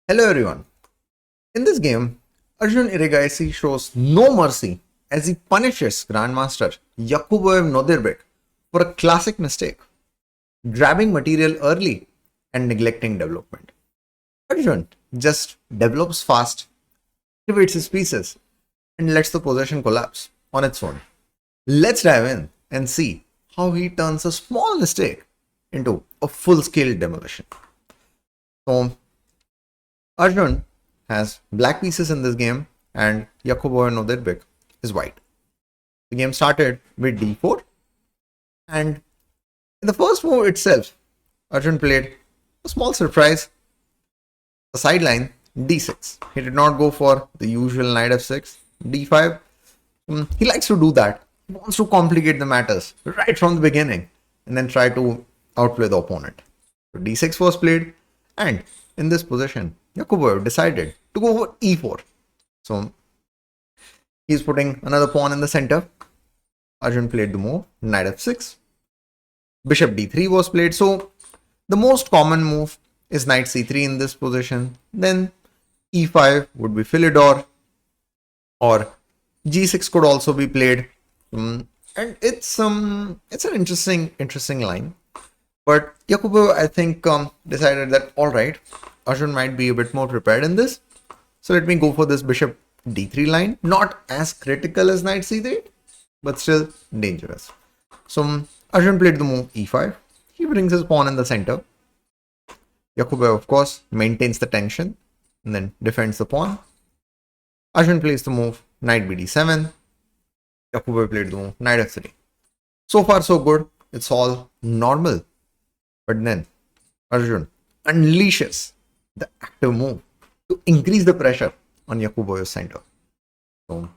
Hello everyone. In this game, Arjun Erigaisi shows no mercy as he punishes Grandmaster Yakuboev Nodirbek for a classic mistake, grabbing material early and neglecting development. Arjun just develops fast, activates his pieces, and lets the possession collapse on its own. Let's dive in and see how he turns a small mistake into a full-scale demolition. So, Arjun has black pieces in this game and Yakubo and Nodirbek is white. The game started with d4 and in the first move itself, Arjun played a small surprise, a sideline d6. He did not go for the usual knight f6, d5. He likes to do that. He wants to complicate the matters right from the beginning and then try to outplay the opponent. So d6 was played and in this position, Yakubo decided to go for e4. So he's putting another pawn in the center. Arjun played the move, knight f6. Bishop d3 was played. So the most common move is knight c3 in this position. Then e5 would be Philidor, or g6 could also be played. And it's an interesting line. But Yakubo, I think, decided that all right, Arjun might be a bit more prepared in this. So let me go for this bishop d3 line. Not as critical as knight c3, but still dangerous. So Arjun played the move e5. He brings his pawn in the center. Yakubo, of course, maintains the tension and then defends the pawn. Arjun plays the move knight bd7. Yakubo played the move knight f3. So far so good. It's all normal. But then Arjun unleashes the active move to increase the pressure on Yakubo's center. So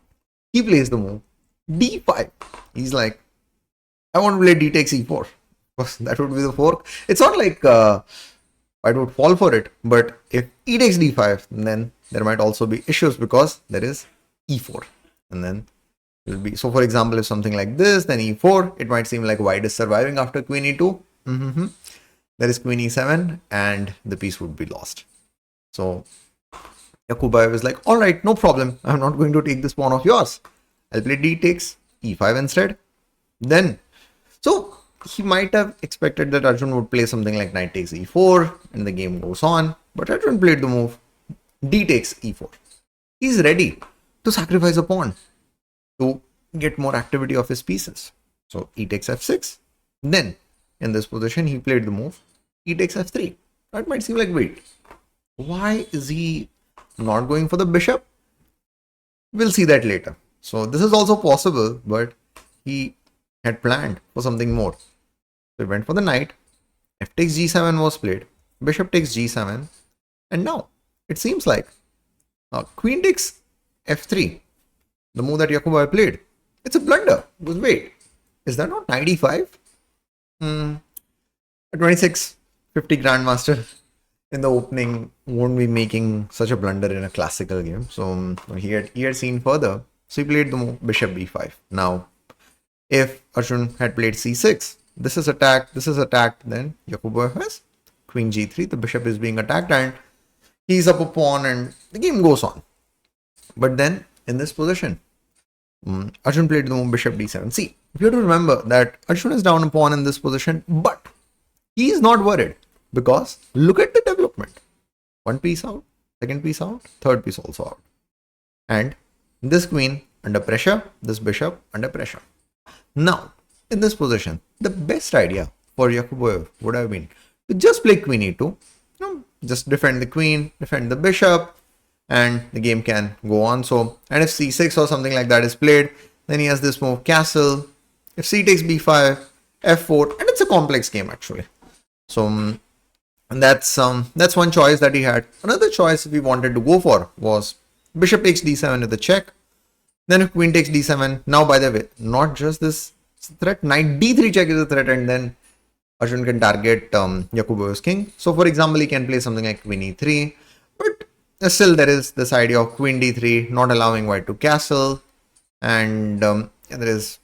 he plays the move d5. He's like, I want to play d takes e4 because that would be the fork. It's not like I would fall for it, but if e takes d5, then there might also be issues because there is e4. And then it will be, so for example, if something like this, then e4, it might seem like white is surviving after queen e2. There is queen e7 and the piece would be lost. So Yakubo is like, all right, no problem. I'm not going to take this pawn of yours. I'll play d takes e5 instead. Then, so he might have expected that Arjun would play something like knight takes e4 and the game goes on. But Arjun played the move d takes e4. He's ready to sacrifice a pawn to get more activity of his pieces. So e takes f6. Then in this position, he played the move e takes f3. That might seem like, wait, why is he not going for the bishop? We'll see that later. So this is also possible, but he had planned for something more. So he went for the knight. F takes g7 was played. Bishop takes g7. And now it seems like queen takes f3. The move that Yakubo played. It's a blunder. Because wait, is that not knight e5? 2650 Grandmaster in the opening won't be making such a blunder in a classical game. So he had seen further. So he played the move bishop b5. Now, if Arjun had played c6, this is attacked, then Yakubo has queen g3. The bishop is being attacked and he's up a pawn and the game goes on. But then in this position, Arjun played the move bishop d7. See, if you have to remember that Arjun is down a pawn in this position, but he is not worried because look at the development. One piece out, second piece out, third piece also out. And this queen under pressure, this bishop under pressure. Now, in this position, the best idea for Yakubo would have been to just play queen e2, just defend the queen, defend the bishop, and the game can go on. So, and if c6 or something like that is played, then he has this move castle. If c takes b5, f4, and it's a complex game actually. So, and that's one choice that he had. Another choice we wanted to go for was bishop takes d7 with a check. Then if queen takes d7, now by the way, not just this threat, knight d3 check is a threat, and then Arjun can target Yakubo's king. So for example, he can play something like queen e3, but still there is this idea of queen d3 not allowing white to castle, and there is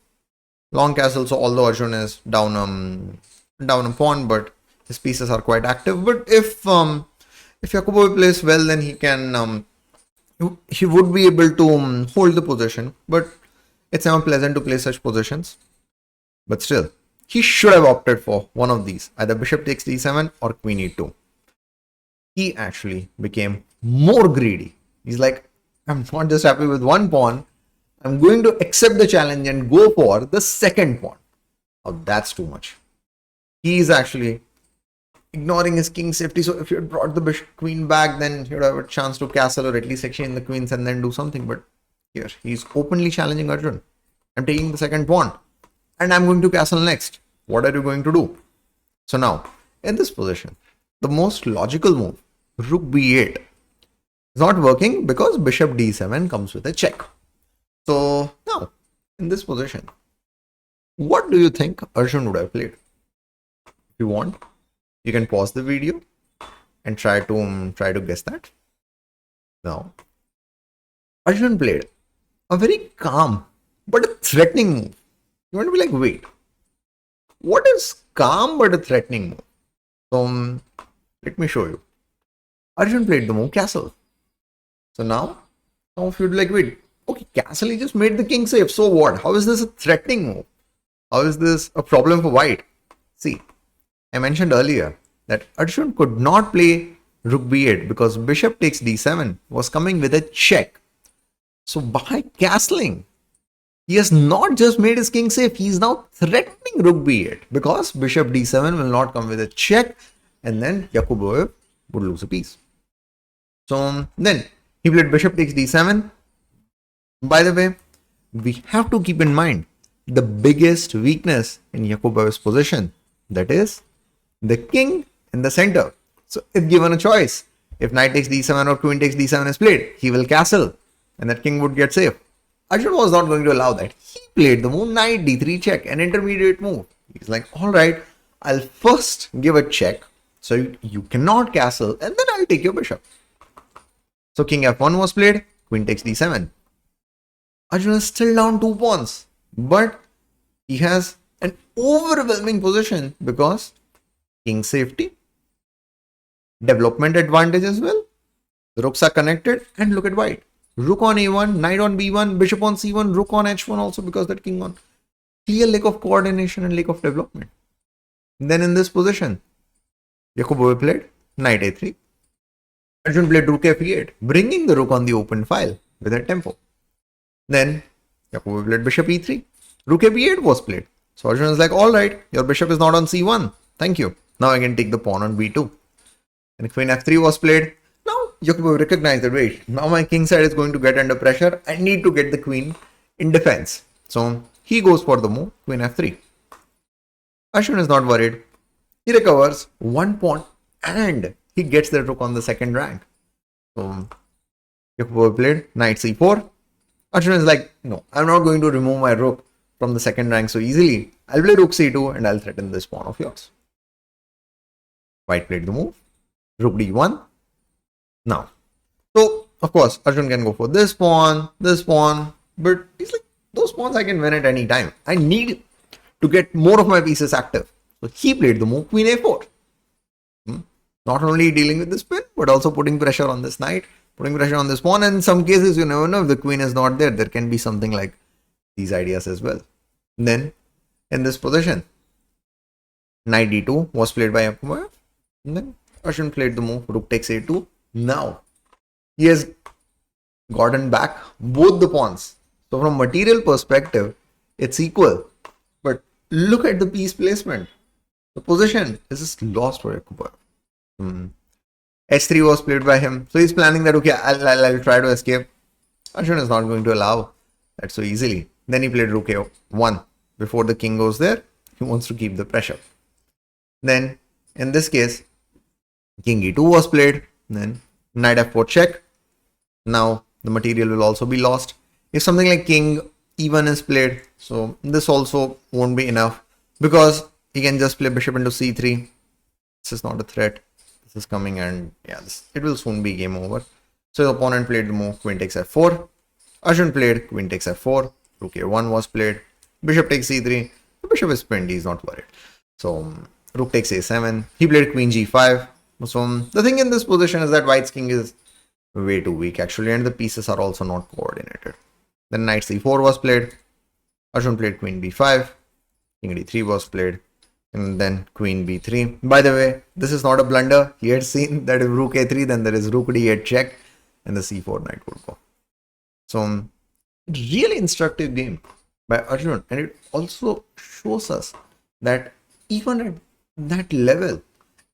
long castle. So although Arjun is down a pawn, but his pieces are quite active. But if If Yakubov plays well, then he can he would be able to hold the position, but it's never pleasant to play such positions. But still, he should have opted for one of these, either bishop takes d7 or queen e2. He actually became more greedy. He's like, I'm not just happy with one pawn, I'm going to accept the challenge and go for the second pawn. Oh, that's too much. He is actually ignoring his king safety. So if you had brought the bishop queen back, then you would have a chance to castle or at least exchange the queens and then do something. But here, he's openly challenging Arjun. I'm taking the second pawn and I'm going to castle next. What are you going to do? So now, in this position, the most logical move, rook b8, is not working because bishop d7 comes with a check. So now, in this position, what do you think Arjun would have played? If you want, you can pause the video and try to guess that. Now, Arjun played a very calm but a threatening move. You want to be like, wait, what is calm but a threatening move? So let me show you. Arjun played the move castle. So now if you'd like, wait, okay, castle, he just made the king safe. So what? How is this a threatening move? How is this a problem for white? See, I mentioned earlier that Arjun could not play rook b8 because bishop takes d7 was coming with a check. So by castling, he has not just made his king safe, he is now threatening rook b8 because bishop d7 will not come with a check and then Yakubov would lose a piece. So then he played bishop takes d7. By the way, we have to keep in mind the biggest weakness in Yakubov's position, that is the king in the center. So if given a choice, if knight takes d7 or queen takes d7 is played, he will castle and that king would get safe. Arjun was not going to allow that. He played the move knight d3 check, an intermediate move. He's like, all right, I'll first give a check so you cannot castle and then I'll take your bishop. So king f1 was played, queen takes d7. Arjun is still down 2 pawns, but he has an overwhelming position because king safety, development advantage as well. The rooks are connected and look at white. Rook on a1, knight on b1, bishop on c1, rook on h1 also because that king on. Clear lack of coordination and lack of development. Then in this position, Yakubov played knight a3. Arjun played rook f8, bringing the rook on the open file with a tempo. Then Yakubov played bishop e3. Rook b8 was played. So Arjun is like, all right, your bishop is not on c1. Thank you. Now I can take the pawn on b2. And queen f3 was played. Now Yakubov recognized that, wait, now my king side is going to get under pressure. I need to get the queen in defense. So he goes for the move, queen f3. Arjun is not worried. He recovers 1 pawn and he gets the rook on the second rank. So Yakubov played knight c4. Arjun is like, no, I'm not going to remove my rook from the second rank so easily. I'll play rook c2 and I'll threaten this pawn of yours. White played the move, rook d1. Now, so of course, Arjun can go for this pawn, but he's like, those pawns I can win at any time. I need to get more of my pieces active. So he played the move, queen a4. Not only dealing with this pin, but also putting pressure on this knight, putting pressure on this pawn. And in some cases, you never know, if the queen is not there, there can be something like these ideas as well. Then, in this position, knight d2 was played by Yakubov. And then Arjun played the move, rook takes a2. Now, he has gotten back both the pawns. So from material perspective, it's equal. But look at the piece placement. The position is just lost for Yakubov. h3 was played by him. So he's planning that, okay, I'll try to escape. Arjun is not going to allow that so easily. Then he played rook a1. Before the king goes there, he wants to keep the pressure. Then, in this case, king e2 was played. Then knight f4 check. Now the material will also be lost. If something like king e1 is played, so this also won't be enough because he can just play bishop into c3. This is not a threat. This is coming and yeah, it will soon be game over. So the opponent played the move queen takes f4. Arjun played queen takes f4. Rook a1 was played. Bishop takes c3. The bishop is pinned. He's not worried. So rook takes a7. He played queen g5. So the thing in this position is that white's king is way too weak actually, and the pieces are also not coordinated. Then knight c4 was played. Arjun played queen b5. King d3 was played. And then queen b3. By the way, this is not a blunder. He had seen that if rook a3, then there is rook d8 check, and the c4 knight would go. So really instructive game by Arjun, and it also shows us that even at that level,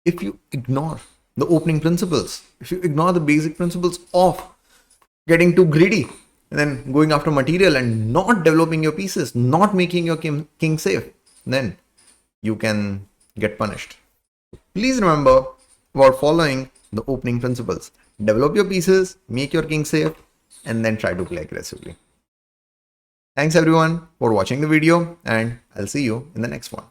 if you ignore the opening principles, if you ignore the basic principles of getting too greedy and then going after material and not developing your pieces, not making your king safe, then you can get punished. Please remember about following the opening principles. Develop your pieces, make your king safe, and then try to play aggressively. Thanks everyone for watching the video, and I'll see you in the next one.